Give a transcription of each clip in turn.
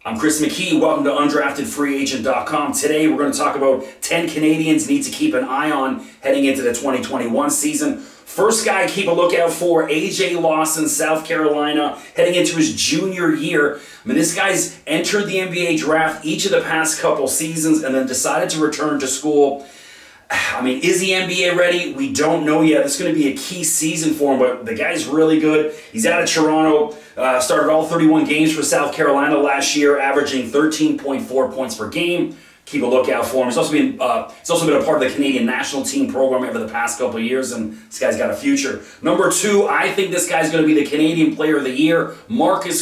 I'm Chris McKee. Welcome to UndraftedFreeAgent.com. Today we're going to talk about 10 Canadians need to keep an eye on heading into the 2021 season. First guy to keep a lookout for, Lawson, South Carolina, heading into his junior year. I mean, this guy's entered the NBA draft each of the past couple seasons and then decided to return to school. I mean, is he NBA ready? We don't know yet. It's going to be a key season for him, but the guy's really good. He's out of Toronto, started all 31 games for South Carolina last year, averaging 13.4 points per game. Keep a lookout for him. He's also been a part of the Canadian national team program over the past couple of years, and this guy's got a future. Number two, I think this guy's going to be the Canadian Player of the Year.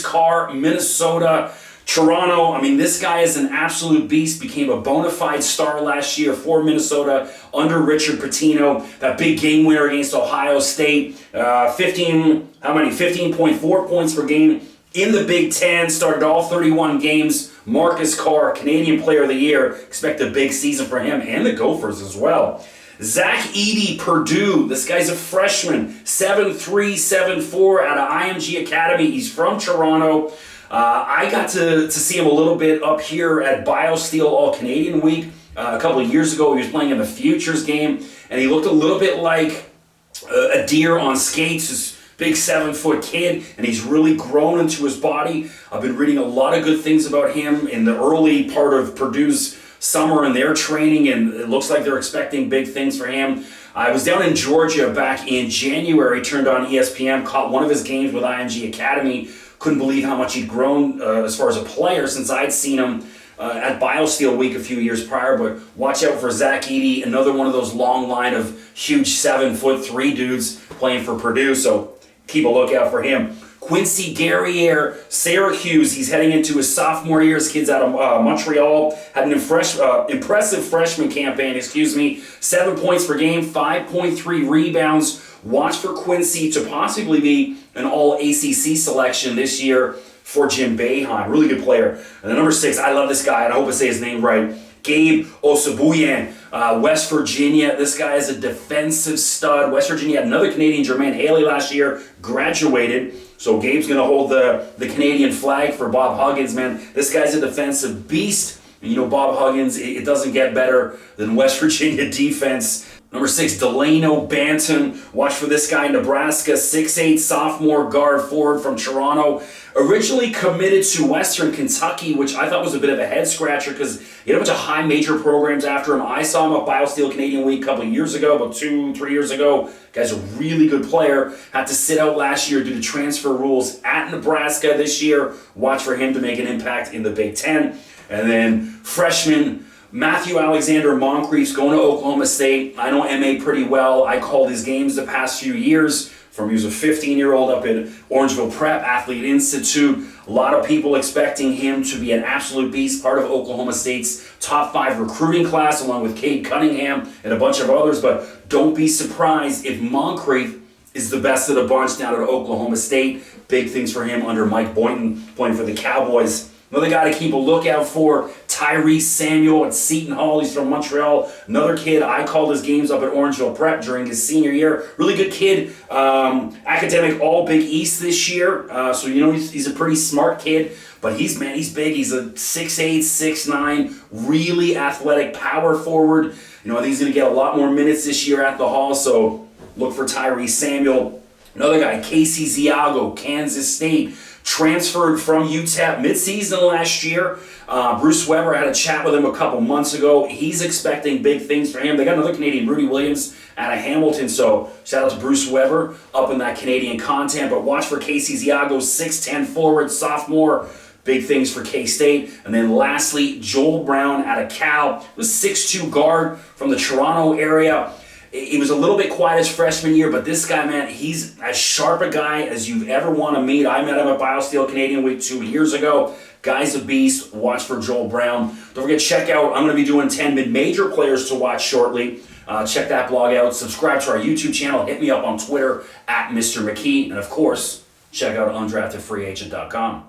Carr, Minnesota. Toronto, I mean, this guy is an absolute beast, became a bona fide star last year for Minnesota under Richard Pitino. That big game winner against Ohio State, 15.4 points per game in the Big Ten, started all 31 games. Carr, Canadian Player of the Year, expect a big season for him and the Gophers as well. Eadie, Purdue, this guy's a freshman, 7'3", 7'4", out of IMG Academy. He's from Toronto. I got to see him a little bit up here at BioSteel All-Canadian Week a couple of years ago. He was playing in the Futures game, and he looked a little bit like a deer on skates, this big 7-foot kid, and he's really grown into his body. I've been reading a lot of good things about him in the early part of Purdue's summer and their training, and it looks like they're expecting big things for him. I was down in Georgia back in January, turned on ESPN, caught one of his games with IMG Academy. Couldn't believe how much he'd grown as far as a player since I'd seen him at BioSteel Week a few years prior. But watch out for Eadie, another one of those long line of huge 7'3" dudes playing for Purdue. So keep a lookout for him. Quincy Guerriere, Syracuse. He's heading into his sophomore year. His kid's out of Montreal. Had an impressive freshman campaign. 7 points per game, 5.3 rebounds. Watch for Quincy to possibly be an all-ACC selection this year for Jim Boeheim. Really good player. And then number 6, I love this guy, and I hope I say his name right. Gabe Osabuyan, West Virginia. This guy is a defensive stud. West Virginia had another Canadian, Jermaine Haley, last year, graduated. So Gabe's going to hold the Canadian flag for Bob Huggins, man. This guy's a defensive beast. And you know, Bob Huggins, it doesn't get better than West Virginia defense. Number 6, Delano Banton. Watch for this guy, Nebraska, 6'8", sophomore guard forward from Toronto. Originally committed to Western Kentucky, which I thought was a bit of a head-scratcher because he had a bunch of high major programs after him. I saw him at BioSteel Canadian Week a couple of years ago, about 2-3 years ago. Guy's a really good player. Had to sit out last year due to transfer rules at Nebraska this year. Watch for him to make an impact in the Big Ten. And then freshman Matthew Alexander Moncrief's going to Oklahoma State. I know MA pretty well. I called his games the past few years. From he was a 15-year-old up in Orangeville Prep Athlete Institute. A lot of people expecting him to be an absolute beast, part of Oklahoma State's top 5 recruiting class, along with Cade Cunningham and a bunch of others. But don't be surprised if Moncrief is the best of the bunch down at Oklahoma State. Big things for him under Mike Boynton, playing for the Cowboys. Another guy to keep a lookout for, Tyrese Samuel at Seton Hall. He's from Montreal. Another kid, I called his games up at Orangeville Prep during his senior year. Really good kid. Academic All Big East this year. So, you know, he's a pretty smart kid. But he's big. He's a 6'8", 6'9", really athletic power forward. You know, I think he's going to get a lot more minutes this year at the Hall. So look for Tyrese Samuel. Another guy, Iago, Kansas State. Transferred from UTEP midseason last year. Bruce Weber had a chat with him a couple months ago. He's expecting big things for him. They got another Canadian, Rudy Williams, out of Hamilton. So shout out to Bruce Weber up in that Canadian content. But watch for Iago, 6'10" forward, sophomore. Big things for K-State. And then lastly, Joel Brown out of Cal. He was 6'2" guard from the Toronto area. He was a little bit quiet his freshman year, but this guy, man, he's as sharp a guy as you've ever want to meet. I met him at BioSteel Canadian Week 2 years ago. Guy's a beast. Watch for Joel Brown. Don't forget, check out, I'm going to be doing 10 mid-major players to watch shortly. Check that blog out. Subscribe to our YouTube channel. Hit me up on Twitter at Mr. McKee. And, of course, check out UndraftedFreeAgent.com.